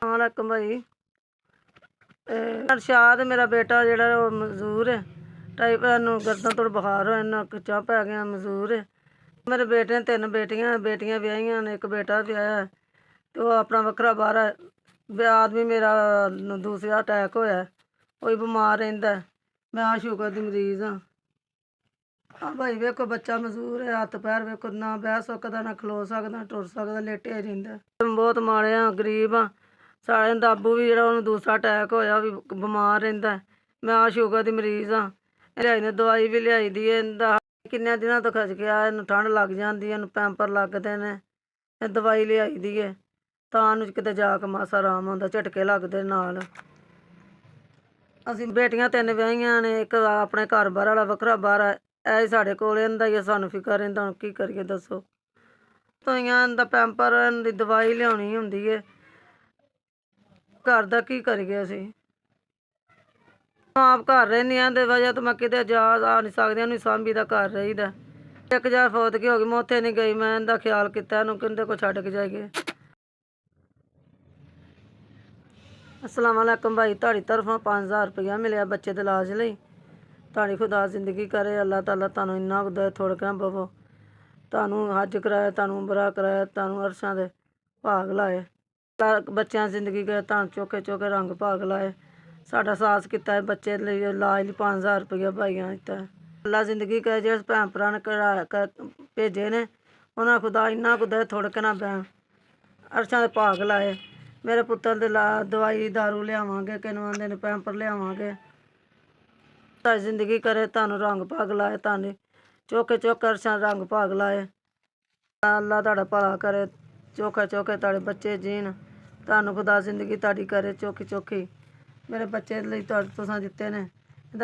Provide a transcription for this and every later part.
वालेकुम भाई। अरशाद मेरा बेटा जेड़ा मजदूर है, टाइफाइड गर्दन तोड़ बुखार हो नक चा पै गया, मजदूर है। मेरे बेटे ने 3 बेटियां ब्याहियां ने, एक बेटा ब्याया है तो वह अपना वखरा बाहर है। आदमी मेरा दूसरा अटैक होया, कोई बीमार रहिंदा। मैं शुगर दी मरीज़ हाँ। हाँ भाई वेखो बच्चा मजदूर है, हत्थ पैर वेखो, ना बह सकदा ना खलो सकदा, टुर सकदा, लेटे रहिंदा। बहुत माड़े हाँ, गरीब हाँ। साढ़े दाबू भी जेह्ड़ा उन्हें दूसरा अटैक होया भी बमार रहिंदा। मैं शुगर दी मरीज़ हाँ। लियाई ने दवाई भी लियाई दी है, इंदा किन्ने दिनां तो खच गया, इन्हूं ठंड लग जांदी है, इन्हूं पैंपर लगदे ने, दवाई लियाई दी है तां इन्हूं किते जाके मासा आराम होंदा, झटके लगदे नाल। ਅਸੀਂ ਬੇਟੀਆਂ 3 ਵਿਆਹੀਆਂ ਨੇ, ਇੱਕ ਆਪਣੇ ਘਰ ਬਾਹਰ ਵਾਲਾ ਵੱਖਰਾ ਬਾਹਰ ਹੈ। ਇਹ ਹੀ ਸਾਡੇ ਕੋਲ ਇਹਦਾ ਹੀ ਸਾਨੂੰ ਫਿਕਰ ਰਹਿੰਦਾ, ਹੁਣ ਕੀ ਕਰੀਏ ਦੱਸੋ। ਤੋਈਆਂ ਦਾ ਪੈਂਪਰ ਦੀ ਦਵਾਈ ਲਿਆਉਣੀ ਹੁੰਦੀ ਹੈ, ਘਰ ਦਾ ਕੀ ਕਰੀਏ ਅਸੀਂ। ਆਪ ਘਰ ਰਹਿੰਦੀ ਹਾਂ ਦੇ ਵਜ੍ਹਾ ਤੋਂ ਮੈਂ ਕਿਤੇ ਜਾ ਆ ਨਹੀਂ ਸਕਦੀ, ਉਹਨੂੰ ਸਾਂਭੀ ਦਾ ਘਰ ਰਹੀਦਾ। ਇੱਕ ਜਾ ਫੌਤਗੀ ਹੋ ਗਈ, ਮੈਂ ਉੱਥੇ ਨਹੀਂ ਗਈ, ਮੈਂ ਇਹਦਾ ਖਿਆਲ ਕੀਤਾ ਇਹਨੂੰ ਕਿੰਦੇ ਕੋ ਛੱਡ ਕੇ ਜਾਈਏ। अस्सलाम वालेकुम भाई, ਤੁਹਾਡੀ तरफों 5000 रुपया मिले बच्चे के इलाज ਲਈ। ਤੁਹਾਡੀ खुदा जिंदगी करे, अल्लाह ताला ਤੁਹਾਨੂੰ ਇੰਨਾ ਕੁ ਦੇ ਥੋੜ੍ਹ ਕੇ ਬਵੋ, ਤੁਹਾਨੂੰ हज कराए, ਤੁਹਾਨੂੰ उमरा कराए, ਤੁਹਾਨੂੰ अरशां ਦੇ भाग लाए। ਬੱਚਿਆਂ जिंदगी करे, ਤੁਹਾਨੂੰ चोखे चोखे रंग भाग लाए। साडा साहस किया है बच्चे लिए इलाज ਲਈ 5000 रुपया भाइयां दिता है। अल्लाह जिंदगी करे, जिस भैन भरा ने भेजे ने उन्होंने खुदा इन्ना कुछ दे थोड़े के ना बैन अरशां दे भाग लाए। मेरे पुत्तर दे दवाई दारू लियावांगे, किनू आंदे ने पैंपर लियावांगे। सारी जिंदगी करे, तुहानू रंग भाग लाए, तुहानू चोखे चोखे अरशां रंग भाग लाए। अल्लाह तुहाडा भला करे, चोखे चोखे तुहाडे बच्चे जीन, तुहानू खुदा जिंदगी तुहाडी करे चोखी चोखी। मेरे बच्चे लई तुसां दित्ते ने,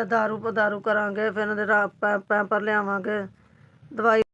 दारू करांगे, फिर इहदे पैंपर लियावांगे, दवाई